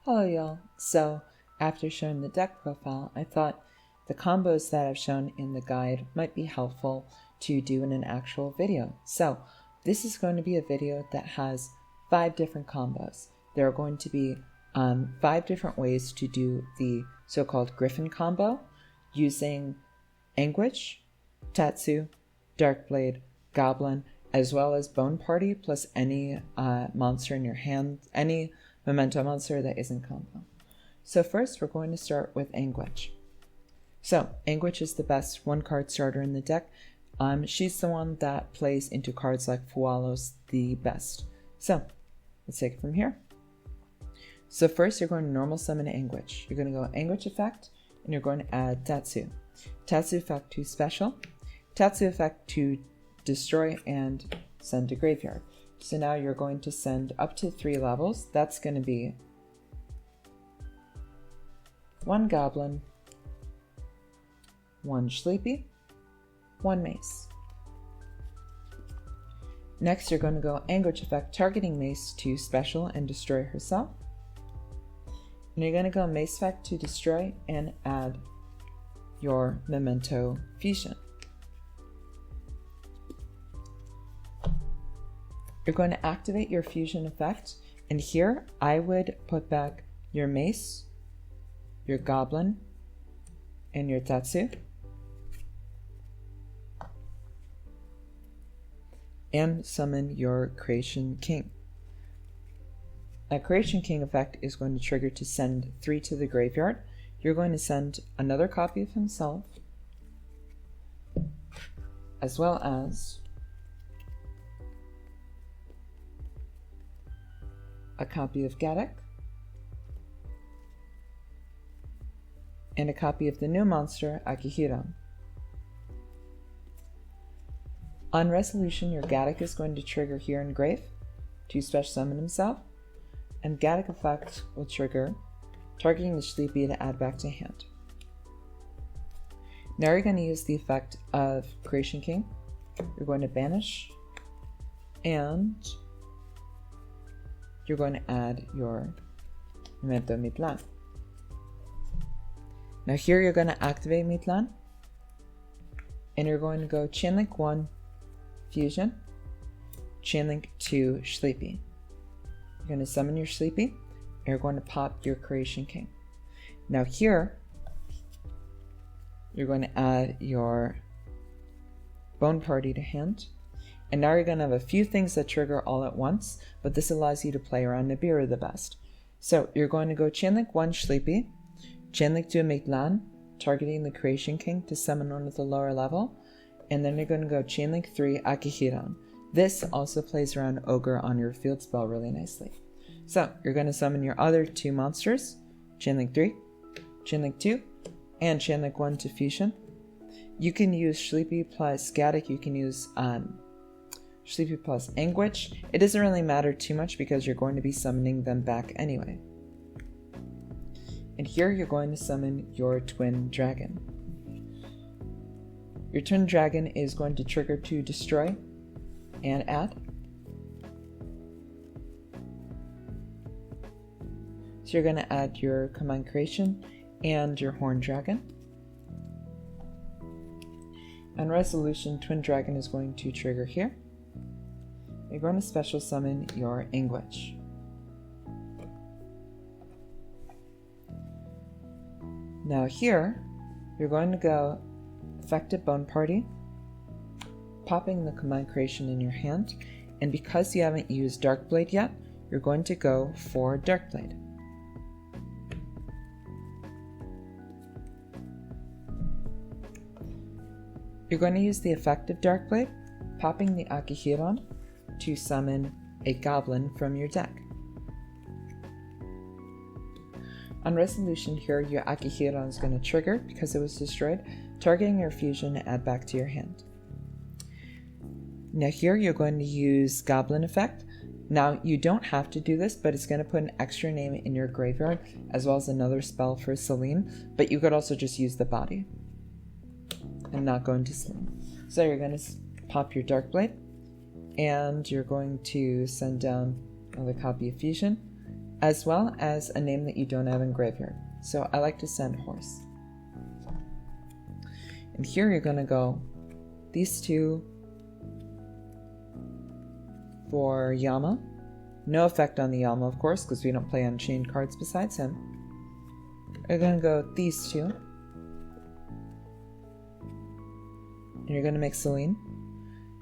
Hello y'all. So after showing the deck profile, I thought the combos that I've shown in the guide might be helpful to do in an actual video. So this is going to be a video that has 5 different combos. There are going to be 5 different ways to do the so-called Gryphon combo using Anguish, Tatsu, Darkblade, Goblin, as well as Bone Party plus any monster in your hand, any Memento monster that isn't combo. So first we're going to start with Anguish. So Anguish is the best 1-card starter in the deck. She's the one that plays into cards like Fualos the best. So let's take it from here. So first you're going to normal summon Anguish. You're going to go Anguish effect and you're going to add Tatsu. Tatsu effect to special. Tatsu effect to destroy and send to graveyard. So now you're going to send up to 3 levels. That's going to be 1 Goblin, 1 Sleepy, 1 Mace. Next you're going to go Anguish effect targeting Mace to special and destroy herself. And you're going to go Mace effect to destroy and add your Memento Fusion. You're going to activate your fusion effect, and here I would put back your Mace, your Goblin, and your Tatsu, and summon your Creation King. A Creation King effect is going to trigger to send 3 to the graveyard. You're going to send another copy of himself, as well as a copy of Gaddock, and a copy of the new monster, Akihiro. On resolution, your Gaddock is going to trigger here in Grave to special summon himself, and Gaddock effect will trigger, targeting the Sleepy to add back to hand. Now you're going to use the effect of Creation King. You're going to banish, and you're going to add your Memento Mitlan. Now here you're going to activate Mitlan, and you're going to go Chainlink 1, Fusion, Chainlink 2, Sleepy. You're going to summon your Sleepy, and you're going to pop your Creation King. Now here, you're going to add your Bone Party to hand. And now you're going to have a few things that trigger all at once, but this allows you to play around Nibiru the best. So you're going to go Chainlink 1 Sleepy, Chainlink 2 Mitlan, targeting the Creation King to summon one at the lower level, and then you're going to go Chainlink 3 Akihiro. This also plays around Ogre on your field spell really nicely. So you're going to summon your other 2 monsters, Chainlink 3, Chainlink 2, and Chainlink 1 to Fusion. You can use Sleepy plus Gaddock, you can use Sleepy plus Anguish. It doesn't really matter too much because you're going to be summoning them back anyway. And here you're going to summon your Twin Dragon. Your Twin Dragon is going to trigger to destroy and add. So you're going to add your Command Creation and your Horned Dragon. On resolution, Twin Dragon is going to trigger here. You're going to special summon your Anguish. Now here, you're going to go Effective Bone Party, popping the Command Creation in your hand, and because you haven't used Darkblade yet, you're going to go for Darkblade. You're going to use the effect of Darkblade, popping the Akihiro to summon a Goblin from your deck. On resolution here, your Akihiro is going to trigger because it was destroyed, targeting your fusion to add back to your hand. Now here you're going to use Goblin effect. Now you don't have to do this, but it's going to put an extra name in your graveyard as well as another spell for Celine, but you could also just use the body and not go into Celine. So you're going to pop your Darkblade, and you're going to send down another copy of Fusion, as well as a name that you don't have in graveyard. So I like to send horse. And here you're going to go these two for Yama. No effect on the Yama, of course, because we don't play unchained cards besides him. You're going to go these two. And you're going to make Celine.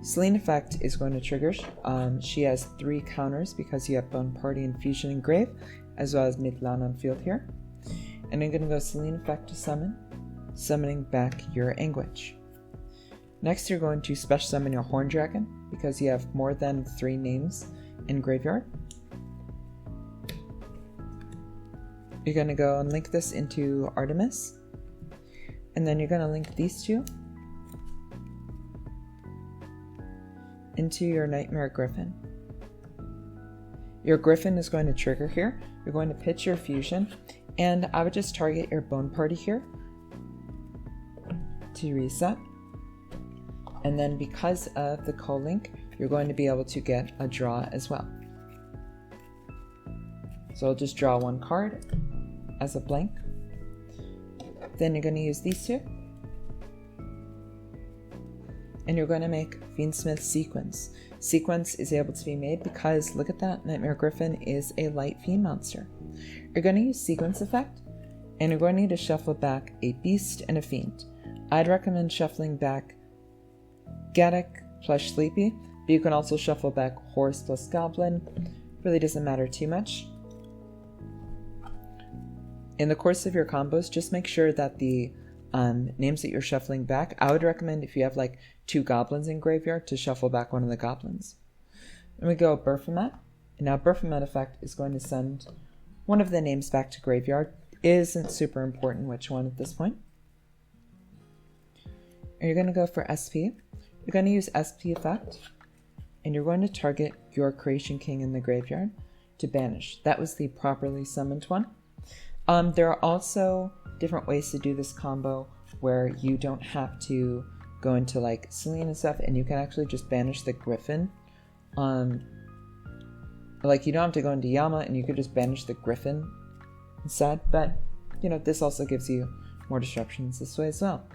Celine effect is going to trigger. She has 3 counters because you have Bone Party and Fusion and Grave, as well as Midlan on field here. And I'm going to go Celine effect to summon, summoning back your Anguish. Next, you're going to special summon your Horn Dragon because you have more than 3 names in graveyard. You're going to go and link this into Artemis, and then you're going to link these two into your Nightmare Gryphon. Your Gryphon is going to trigger here. You're going to pitch your Fusion, and I would just target your Bone Party here to reset. And then because of the co-link, you're going to be able to get a draw as well. So I'll just draw 1 card as a blank. Then you're going to use these 2. And you're going to make Fiendsmith Sequence. Sequence is able to be made because, look at that, Nightmare Gryphon is a light fiend monster. You're going to use Sequence effect, and you're going to need to shuffle back a beast and a fiend. I'd recommend shuffling back Gaddock plus Sleepy, but you can also shuffle back Horse plus Goblin. Really doesn't matter too much. In the course of your combos, just make sure that the names that you're shuffling back, I would recommend if you have like 2 goblins in graveyard to shuffle back one of the goblins. And we go Baphomet. And now Baphomet effect is going to send one of the names back to graveyard. It isn't super important which one at this point. And you're going to go for SP. You're going to use SP effect, and you're going to target your Creation King in the graveyard to banish. That was the properly summoned one. There are also different ways to do this combo where you don't have to go into like Celine and stuff, and you can actually just banish the Gryphon. Like you don't have to go into Yama, and you could just banish the Gryphon instead, but you know, this also gives you more disruptions this way as well.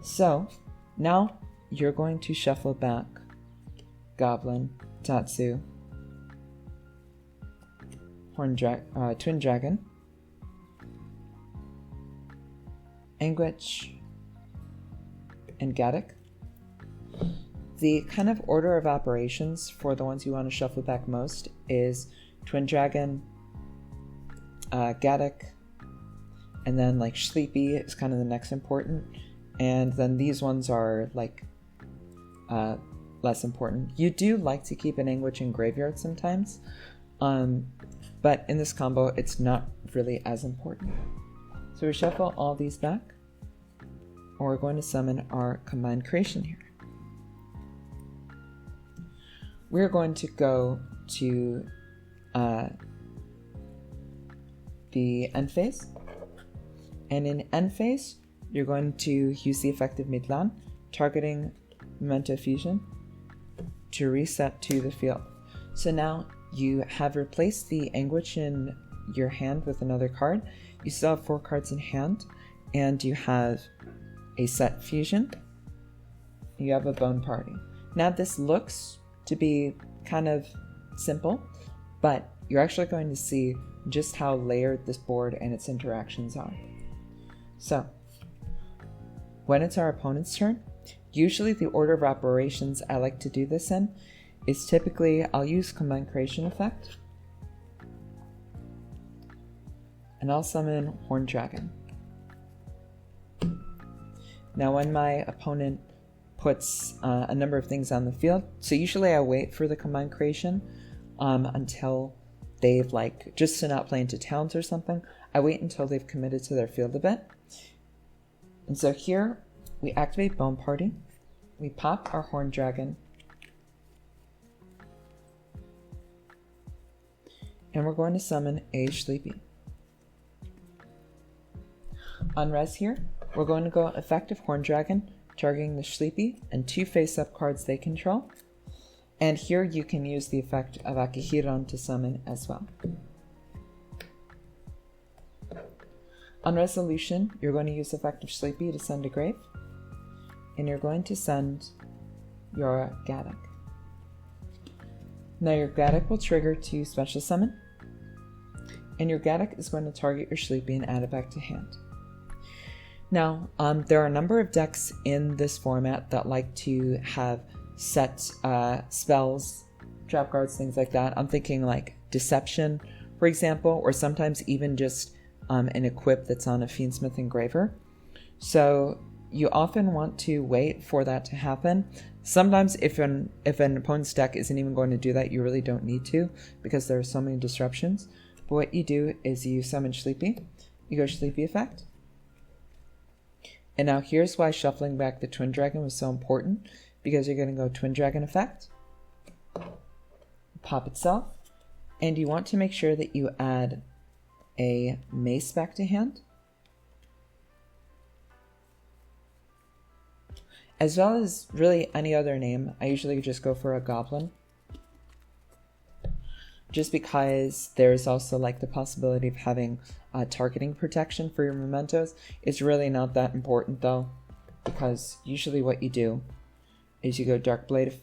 So now you're going to shuffle back Goblin, Tatsu, Twin Dragon, Anguish, and Gaddock. The kind of order of operations for the ones you want to shuffle back most is Twin Dragon, Gaddock, and then like Sleepy is kind of the next important, and then these ones are like less important. You do like to keep an Anguish in graveyard sometimes, but in this combo it's not really as important. So we shuffle all these back, and we're going to summon our combined creation here. We're going to go to the end phase, and in end phase you're going to use the effect of Midlan, targeting Memento Fusion to reset to the field. So now you have replaced the Anguish in your hand with another card. You still have 4 cards in hand, and you have a set Fusion. You have a Bone Party. Now this looks to be kind of simple, but you're actually going to see just how layered this board and its interactions are. So when it's our opponent's turn, usually the order of operations I like to do this in is typically I'll use Combined Creation effect, and I'll summon Horn Dragon. Now when my opponent puts a number of things on the field, so usually I wait for the Combined Creation until they've like, just to not play into talents or something, I wait until they've committed to their field a bit. And so here we activate Bone Party, we pop our Horn Dragon, and we're going to summon a Sleepy. On res here, we're going to go effective Horn Dragon, targeting the Sleepy and 2 face-up cards they control. And here you can use the effect of Akihiron to summon as well. On resolution, you're going to use Effective Sleepy to send a Grave, and you're going to send your Gaddock. Now your Gaddock will trigger to special summon, and your Gaddock is going to target your Sleepy and add it back to hand. Now, there are a number of decks in this format that like to have set spells, trap cards, things like that. I'm thinking like Deception, for example, or sometimes even just an equip that's on a Fiendsmith Engraver. So you often want to wait for that to happen. Sometimes if an opponent's deck isn't even going to do that, you really don't need to, because there are so many disruptions. But what you do is you summon Sleepy, you go Sleepy effect. And now here's why shuffling back the Twin Dragon was so important, because you're going to go Twin Dragon effect, pop itself, and you want to make sure that you add a Mace back to hand, as well as really any other name. I usually just go for a Goblin, just because there's also like the possibility of having targeting protection for your mementos. It's really not that important though, because usually what you do is you go Darkblade,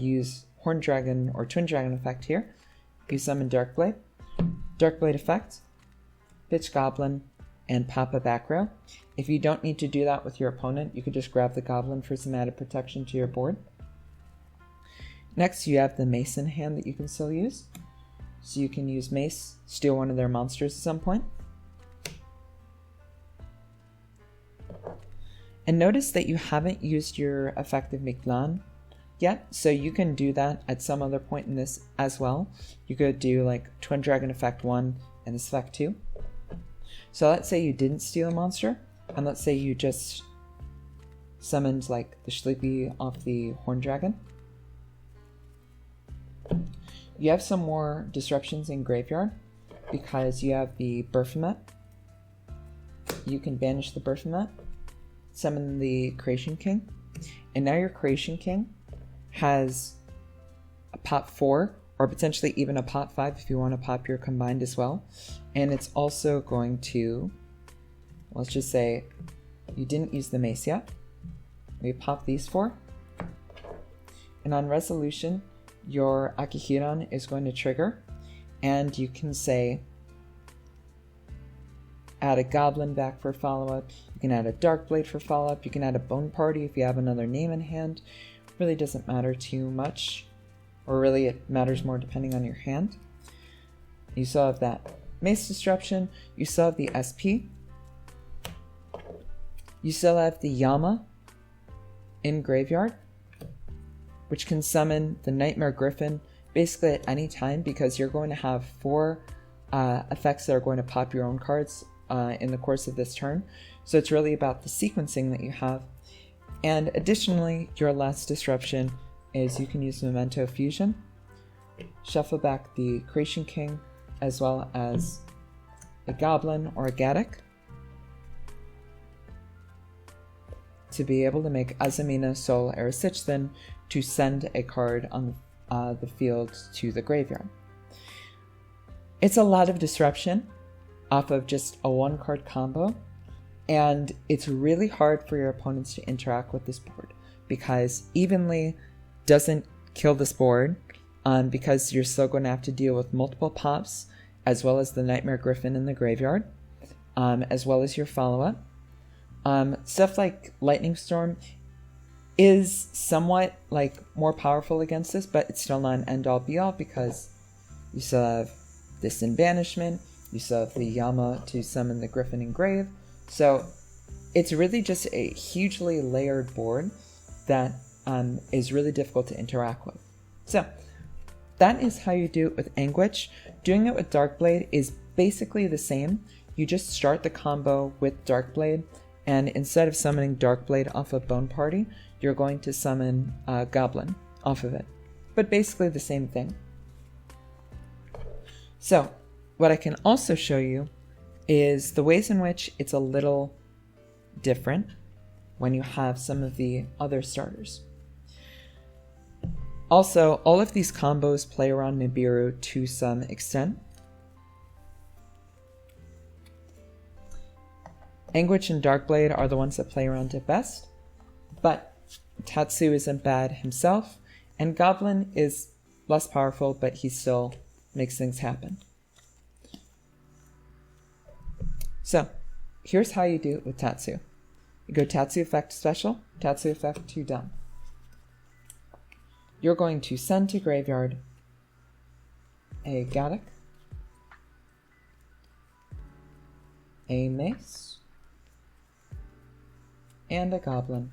use Horn Dragon or Twin Dragon effect here, you summon Darkblade, Darkblade effect, pitch Goblin, and pop a back row. If you don't need to do that with your opponent, you could just grab the Goblin for some added protection to your board. Next, you have the Mace in hand that you can still use. So you can use Mace, steal one of their monsters at some point. And notice that you haven't used your effective Miglan yet, so you can do that at some other point in this as well. You could do like Twin Dragon effect 1 and this effect 2. So let's say you didn't steal a monster, and let's say you just summoned like the Sleepy off the Horn Dragon. You have some more disruptions in Graveyard, because you have the Baphomet. You can banish the Baphomet, summon the Creation King, and now your Creation King has a pop 4, or potentially even a pop 5 if you want to pop your combined as well. And it's also going to, let's just say you didn't use the Mace yet. We pop these 4. And on resolution, your Akihiran is going to trigger, and you can say add a Goblin back for follow-up, you can add a Darkblade for follow-up, you can add a Bone Party if you have another name in hand. Really doesn't matter too much, or really it matters more depending on your hand. You still have that Mace Disruption, you still have the SP, you still have the Yama in Graveyard, which can summon the Nightmare Gryphon basically at any time, because you're going to have 4 effects that are going to pop your own cards in the course of this turn. So it's really about the sequencing that you have. And additionally, your last disruption is you can use Memento Fusion, shuffle back the Creation King, as well as a Goblin or a Gaddock, to be able to make Azamina, Sol, Erisichthon to send a card on the field to the graveyard. It's a lot of disruption off of just a 1-card combo, and it's really hard for your opponents to interact with this board, because Evenly doesn't kill this board, because you're still going to have to deal with multiple pops, as well as the Nightmare Gryphon in the graveyard, as well as your follow-up. Stuff like Lightning Storm is somewhat like more powerful against this, but it's still not an end-all be-all, because you still have this in Banishment, you still have the Yama to summon the Griffin Engrave. So it's really just a hugely layered board that is really difficult to interact with. So that is how you do it with Anguish. Doing it with Darkblade is basically the same. You just start the combo with Darkblade, and instead of summoning Darkblade off of Bone Party, you're going to summon Goblin off of it. But basically the same thing. So what I can also show you is the ways in which it's a little different when you have some of the other starters. Also, all of these combos play around Nibiru to some extent. Anguish and Darkblade are the ones that play around it best, but Tatsu isn't bad himself, and Goblin is less powerful, but he still makes things happen. So, here's how you do it with Tatsu. You go Tatsu Effect Special, Tatsu Effect 2 done. You're going to send to graveyard a Gaddock, a Mace, and a Goblin.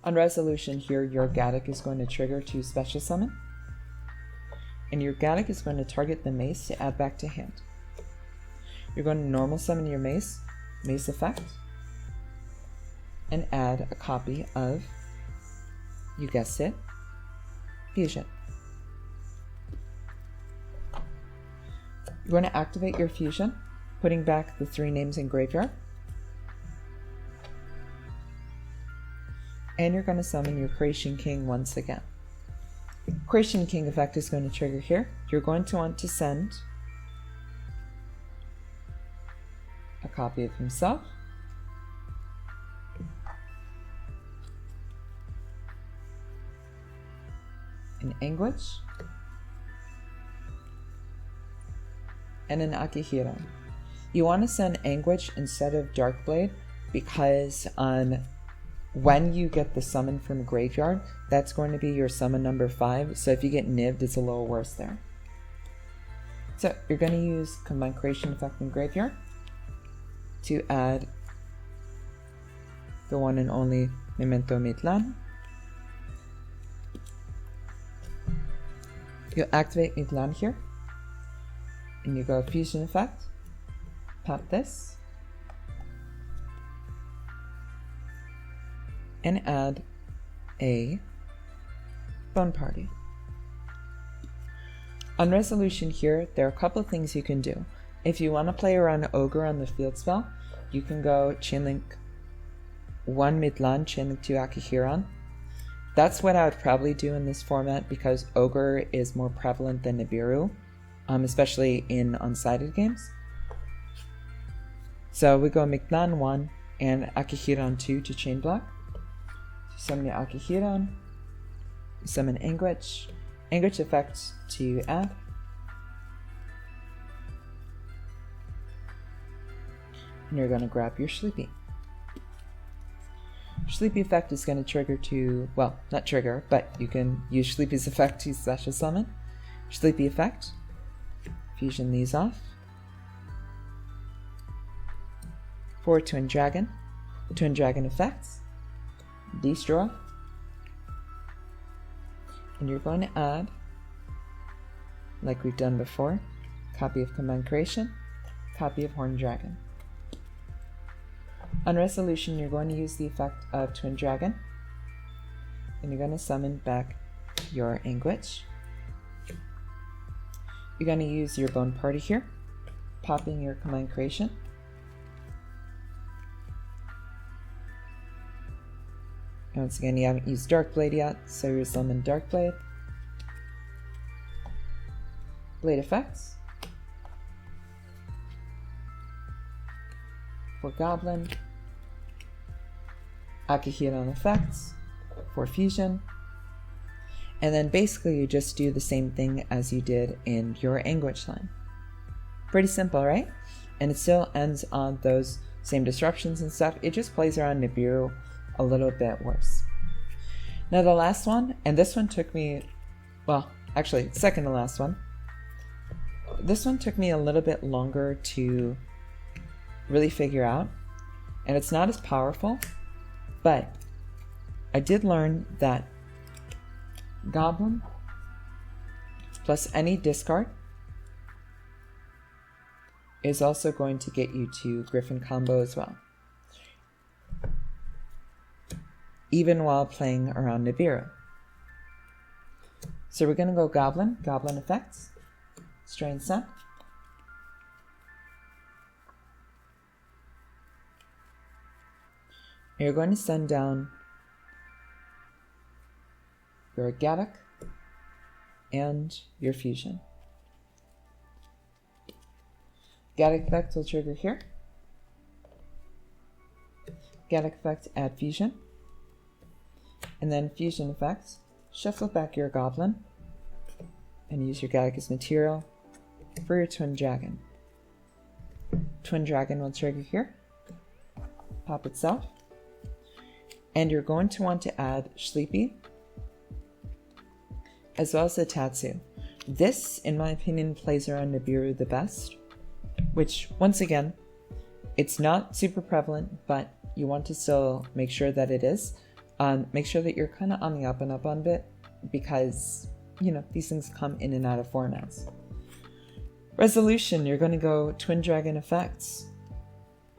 On resolution here, your Gaddock is going to trigger to special summon, and your Gaddock is going to target the Mace to add back to hand. You're going to normal summon your Mace, Mace Effect, and add a copy of, you guessed it, Fusion. You're going to activate your Fusion, putting back the 3 names in graveyard. And you're going to summon your Creation King once again. Creation King effect is going to trigger here. You're going to want to send a copy of himself, an Anguish, and an Akihiro. You want to send Anguish instead of Darkblade because when you get the summon from graveyard, that's going to be your summon number 5, so if you get nibbed, it's a little worse there. So you're going to use Combine Creation effect in graveyard to add the one and only Memento Gryphon. You activate Gryphon here, and you go Fusion effect, pop this, and add a Bone Party. On resolution here, there are a couple of things you can do. If you want to play around Ogre on the field spell, you can go Chainlink 1 Gryphon, Chainlink 2 Akihiro. That's what I would probably do in this format because Ogre is more prevalent than Nibiru, especially in unsighted games. So we go Gryphon 1 and Akihiro 2 to chain block. Summon the Akihiro, summon Anguish, Anguish effect to add, and you're going to grab your Sleepy. Sleepy effect is going to trigger to, well, not trigger, but you can use Sleepy's effect to special summon. Sleepy effect, fusion these off. For Twin Dragon effects, destroy, and you're going to add, like we've done before, copy of Command Creation, copy of Horned Dragon. On resolution, you're going to use the effect of Twin Dragon, and you're going to summon back your Anguish. You're going to use your Bone Party here, popping your Command Creation. And once again, you haven't used Darkblade yet, so you're summon Darkblade. Blade effects. For Goblin, Akihiro effects, for Fusion, and then basically you just do the same thing as you did in your Anguish line. Pretty simple, right? And it still ends on those same disruptions and stuff. It just plays around Nibiru a little bit worse. Now the last one, and this one took me, well, actually second to last one. This one took me a little bit longer to really figure out, and it's not as powerful, but I did learn that Goblin plus any discard is also going to get you to Gryphon combo as well, even while playing around Nibiru. So we're going to go Goblin effects, Strain Send. You're going to send down your Gaddock and your Fusion. Gaddock effect will trigger here. Gadget effect, add fusion. And then fusion effects, shuffle back your Goblin and use your Gadget as material for your Twin Dragon. Twin Dragon will trigger here, pop itself, and you're going to want to add Sleepy as well as the Tatsu. This, in my opinion, plays around Nibiru the best, which, once again, it's not super prevalent, but you want to still make sure that it is. Make sure that you're kind of on the up and up on bit, because, you know, these things come in and out of formats. Resolution, you're going to go Twin Dragon effects,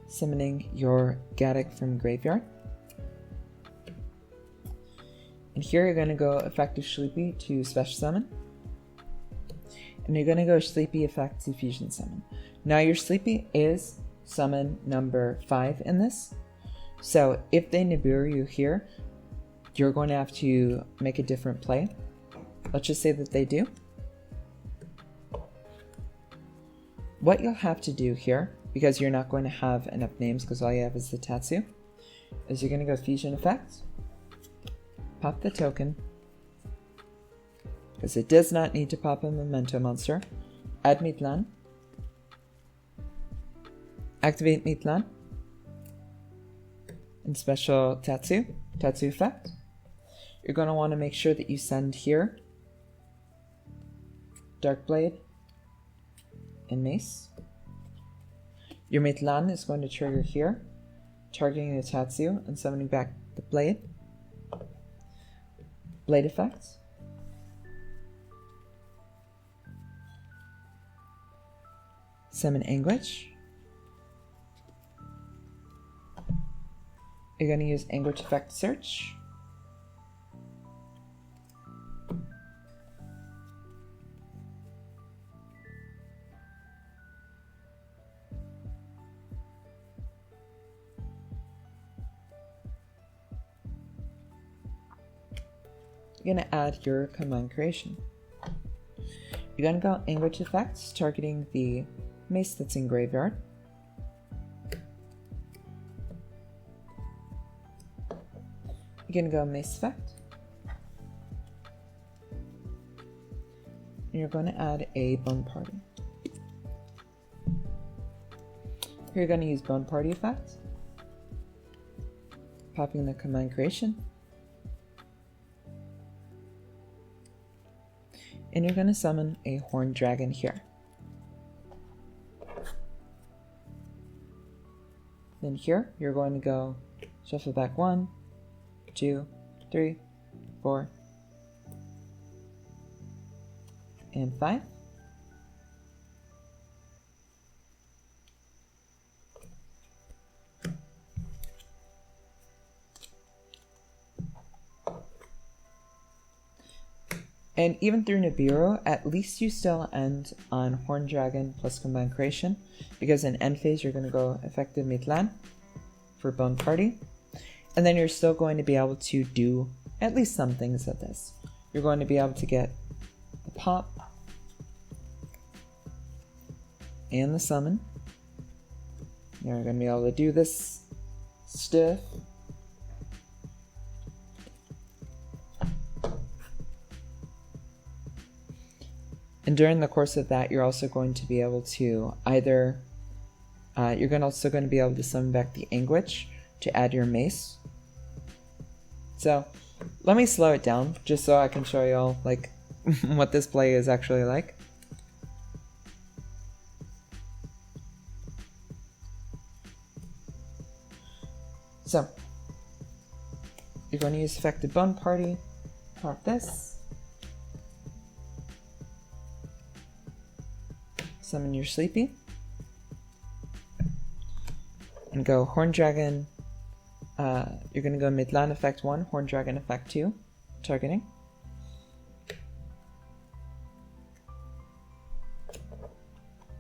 summoning your Gadget from graveyard. And here you're going to go effective Sleepy to special summon. And you're going to go Sleepy effect to fusion summon. Now your Sleepy is summon number 5 in this. So if they Nibiru you here, you're going to have to make a different play. Let's just say that they do. What you'll have to do here, because you're not going to have enough names because all you have is the Tatsu, is you're going to go fusion effects, pop the token, because it does not need to pop a Memento monster, add Mitlan, activate Mitlan, and special Tatsu effect. You're going to want to make sure that you send here Dark Blade and Mace. Your Mitlan is going to trigger here, targeting the Tatsu and summoning back the Blade. Blade effects. Summon Anguish. You're going to use Anguish effect search. You're going to add your command creation. You're going to go Anguish effects, targeting the mace that's in graveyard. You're going to go mace effect. And you're going to add a bone party. Here you're going to use bone party effect, popping the command creation. And you're going to summon a horned dragon here. Then here, you're going to go shuffle back 1, 2, 3, 4, and 5. And even through Nibiru, at least you still end on Horned Dragon plus Combined Creation, because in end phase you're going to go effective Mitlan for Bone Party, and then you're still going to be able to do at least some things of this. You're going to be able to get the pop and the summon. You're going to be able to do this stuff. And during the course of that, you're also going to be able to either, also going to be able to summon back the Anguish to add your mace. So, let me slow it down, just so I can show you all, like, what this play is actually like. So, you're going to use effective Bone Party, pop this. Summon your Sleepy, and go Horned Dragon. You're going to go Mitlan effect 1, Horned Dragon effect 2, targeting.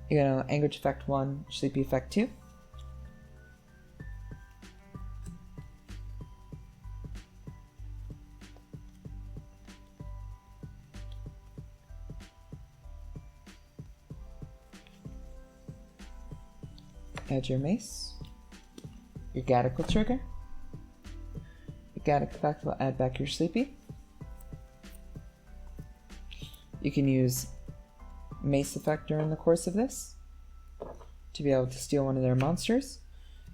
You're going to Anguish effect 1, Sleepy effect 2. Add your mace, your Gadget trigger, Gadget effect will add back your sleepy. You can use mace effect during the course of this to be able to steal one of their monsters.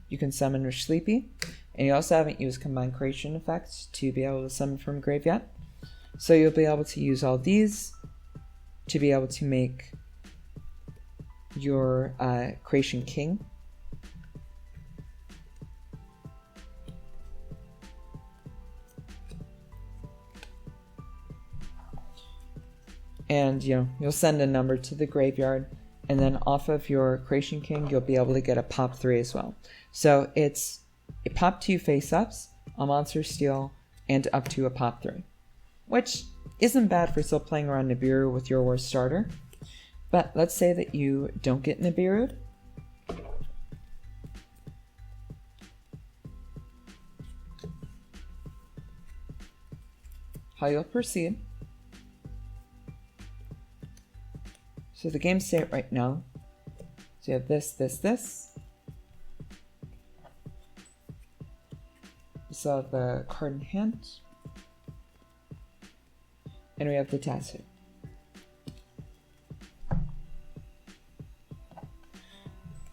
You can summon your sleepy, and you also haven't used combined creation effect to be able to summon from grave yet. So you'll be able to use all these to be able to make your creation king. And you'll send a number to the graveyard, and then off of your creation king you'll be able to get a pop 3 as well. So it's a pop 2 face ups, a monster steal, and up to a pop 3, which isn't bad for still playing around Nibiru with your worst starter. But let's say that you don't get Nibiru. How you'll proceed. So the game state right now, so you have this, this, this. We still have the card in hand. And we have the tattoo.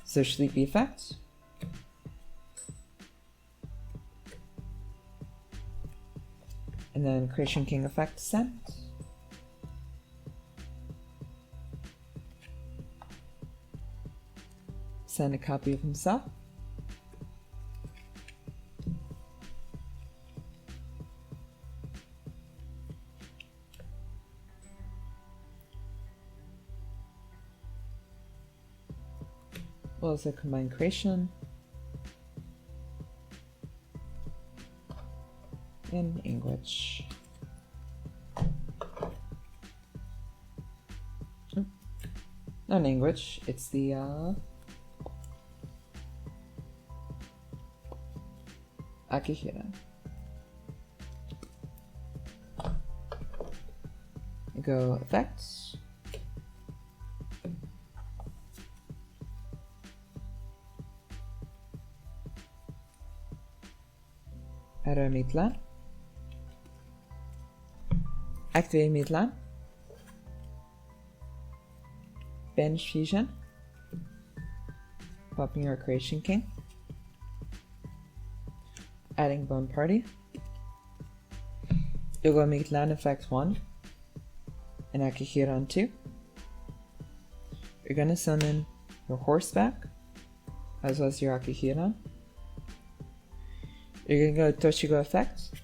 So sleepy effect. And then creation king effect sent. Send a copy of himself. Well, as a combined creation. And anguish. Oh, not anguish, it's the Akihira. Go effects. Add a midland. Activate midland. Bench fusion. Popping your creation king. Adding bone party. You'll go midland effect 1 and Akihiran 2. You're gonna summon your horseback as well as your Akihiran. You're gonna go Toshigo effect,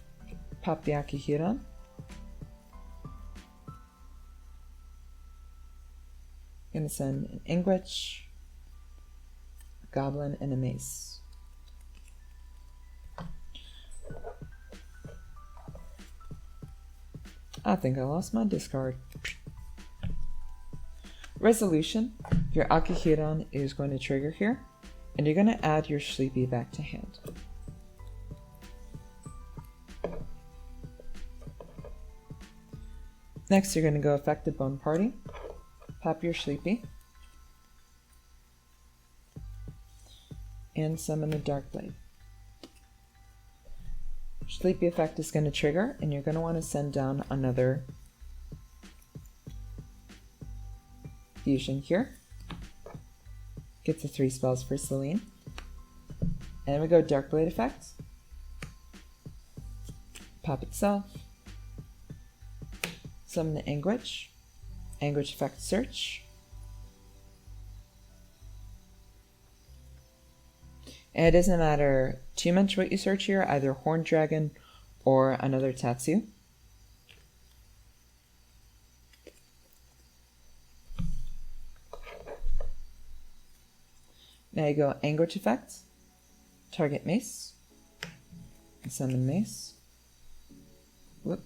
pop the Akihiran. Gonna send an anguish, a goblin, and a mace. I think I lost my discard. Resolution. Your Akihiran is going to trigger here, and you're going to add your sleepy back to hand. Next, you're going to go effective bone party. Pop your sleepy. And summon the dark blade. Sleepy effect is going to trigger, and you're going to want to send down another fusion here. Get the 3 spells for Celine. And then we go dark blade effect. Pop itself. Summon the anguish. Anguish effect search. And it doesn't matter too much what you search here, either Horned Dragon or another Tatsu. Now you go Anguish effect, target mace, and summon mace. Whoop.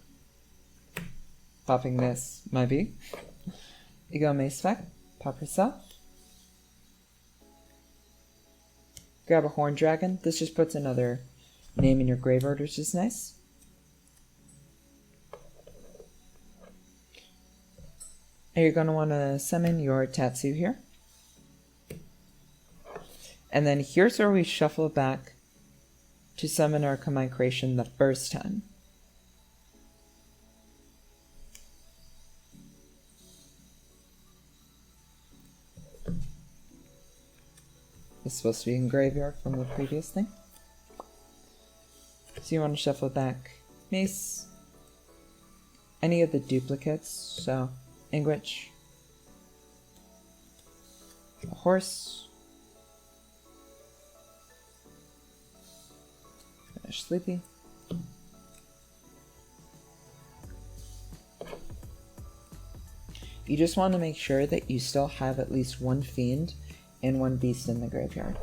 Popping this might be. You go mace effect, pop yourself. Grab a Horned Dragon. This just puts another name in your graveyard, which is nice. And you're going to want to summon your Tatsu here. And then here's where we shuffle back to summon our combined creation the first time. It's supposed to be in graveyard from the previous thing. So you want to shuffle back Mace, any of the duplicates, so Anguish, a horse, finish Sleepy, you just want to make sure that you still have at least one fiend and one beast in the graveyard.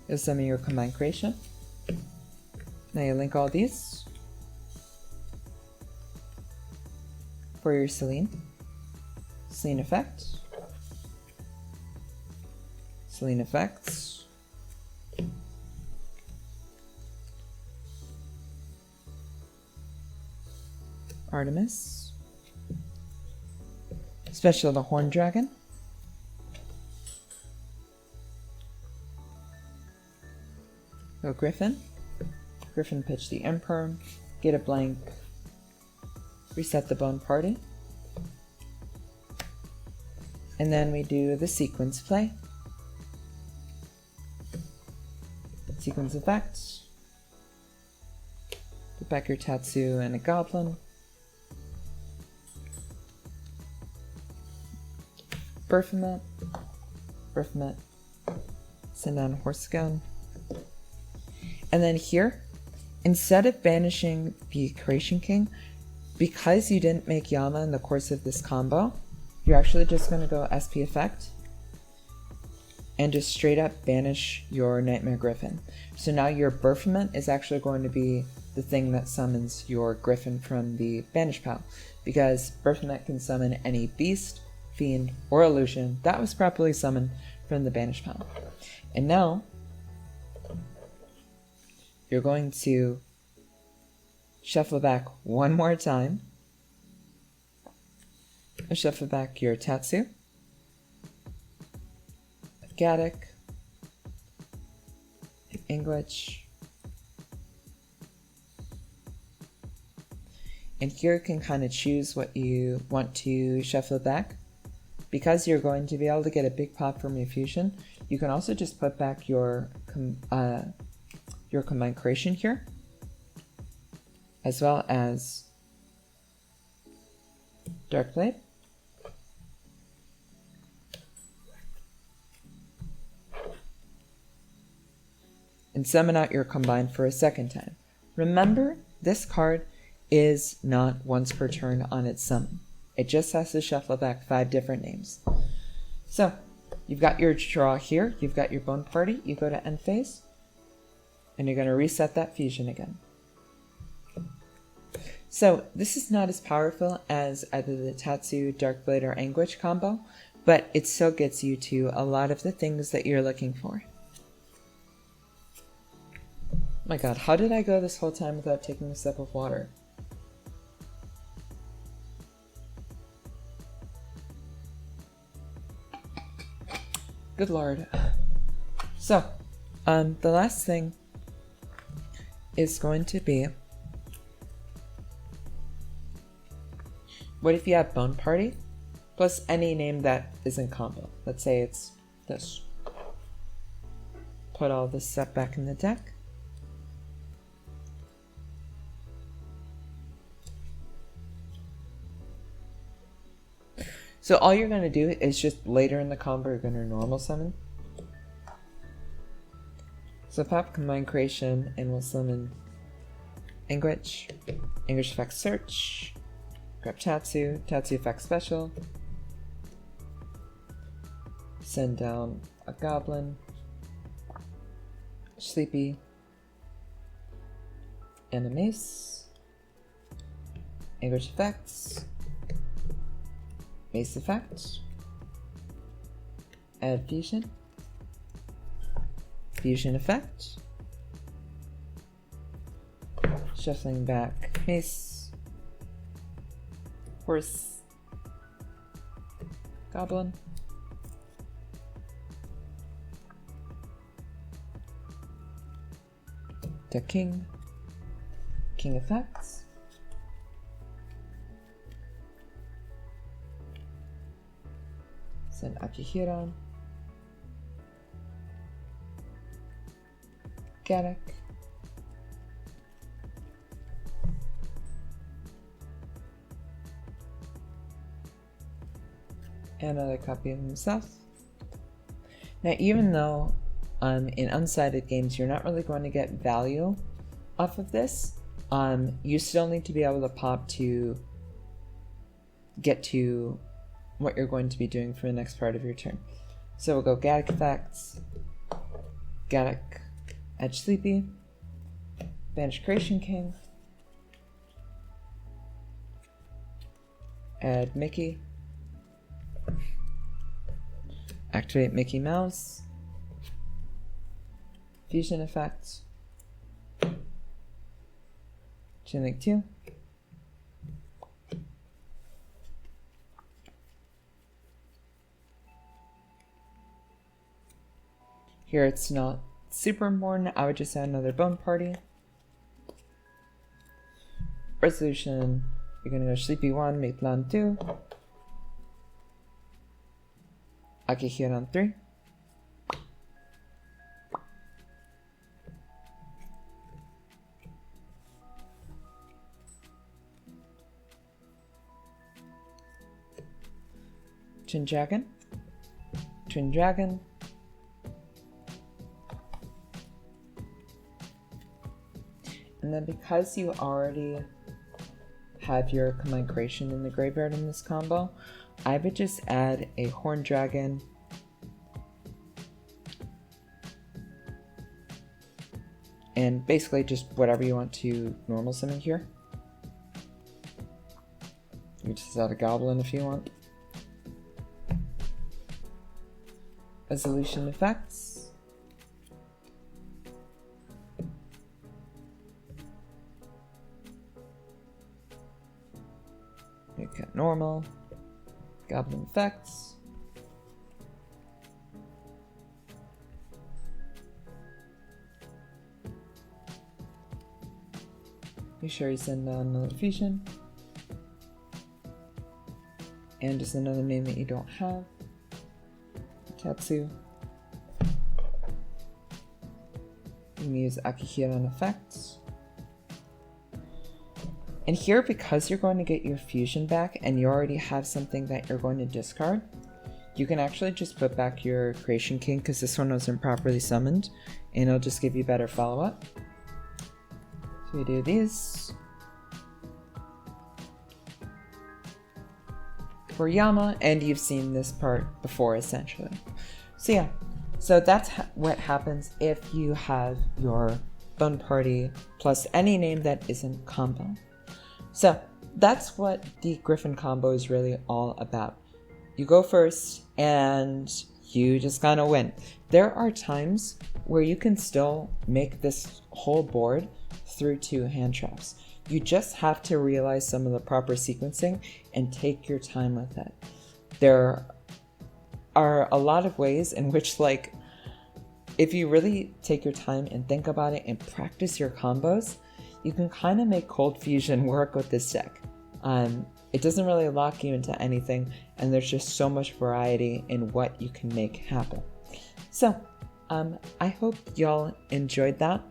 You'll summon your combined creation. Now you link all these for your Selene. Selene effect. Selene effects. Artemis. Special the Horned Dragon. Go Gryphon. Gryphon pitch the Emperor. Get a blank. Reset the Bone Party. And then we do the sequence play. Sequence effects. Put back your Tatsu and a Goblin. Baphomet. Baphomet. Send down Horse Gun. And then here, instead of banishing the Creation King, because you didn't make Yama in the course of this combo, you're actually just going to go SP effect and just straight up banish your Nightmare Gryphon. So now your Baphomet is actually going to be the thing that summons your Gryphon from the banish pile, because Baphomet can summon any beast, fiend, or illusion that was properly summoned from the banish pile. And now you're going to shuffle back one more time. And shuffle back your Tatsu, Gaddick, Anguish, and here you can kind of choose what you want to shuffle back. Because you're going to be able to get a big pop from your fusion, you can also just put back your combined creation here, as well as Darkblade, and summon out your combined for a second time. Remember, this card is not once per turn on its summon. It just has to shuffle back 5 different names. So, you've got your draw here, you've got your Bone Party, you go to end phase, and you're going to reset that fusion again. So this is not as powerful as either the Tatsu, Darkblade, or Anguish combo, but it still gets you to a lot of the things that you're looking for. Oh my god, how did I go this whole time without taking a sip of water? Good lord. So, the last thing is going to be, what if you have Bone Party plus any name that is in combo? Let's say it's this. Put all this stuff back in the deck. So all you're going to do is just later in the combo you're going to normal summon. So pop Combined Creation and we'll summon Anguish, Anguish Effect Search, grab Tatsu, Tatsu Effect Special, send down a Goblin, Sleepy, and a Mace, Anguish Effects, Mace Effect, add Fusion, Fusion Effect, shuffling back Mace, Horse, Goblin, to king, king effects, send Akihiro, Gaddock, another copy of himself. Now, even though in unsighted games you're not really going to get value off of this, you still need to be able to pop to get to what you're going to be doing for the next part of your turn. So we'll go Gaddock effects, Gaddock, Edge Sleepy, Banish Creation King, add Mickey, activate Mickey Mouse, fusion effects, Chain Link 2, here it's not super important, I would just add another Bone Party. Resolution, you're gonna go Sleepy 1, make Plan 2, Akihiro on 3, Twin Dragon, Twin Dragon, and then because you already have your combined creation in the graveyard in this combo, I would just add a Horn Dragon, and basically just whatever you want to normal summon here. You just add a Goblin if you want. Resolution effects. Make it normal. Goblin effects. Be sure you send down another fusion. And just another name that you don't have. Tatsu. You can use Akihiro on effects. And here, because you're going to get your fusion back and you already have something that you're going to discard, you can actually just put back your Creation King because this one was improperly summoned, and it'll just give you better follow-up. So we do these. For Yama, and you've seen this part before essentially. So yeah, so that's what happens if you have your Bone Party plus any name that isn't combo. So that's what the Gryphon combo is really all about. You go first and you just kind of win. There are times where you can still make this whole board through 2 hand traps. You just have to realize some of the proper sequencing and take your time with it. There are a lot of ways in which, like, if you really take your time and think about it and practice your combos, you can kind of make Cold Fusion work with this deck. It doesn't really lock you into anything, and there's just so much variety in what you can make happen. So, I hope y'all enjoyed that.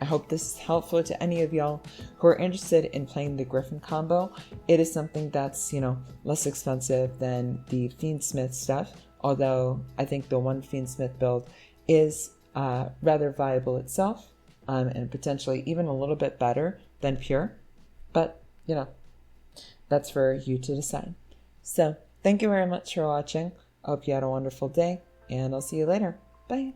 I hope this is helpful to any of y'all who are interested in playing the Gryphon combo. It is something that's, less expensive than the Fiendsmith stuff, although I think the one Fiendsmith build is rather viable itself, and potentially even a little bit better than pure. But, that's for you to decide. So, thank you very much for watching. I hope you had a wonderful day, and I'll see you later. Bye!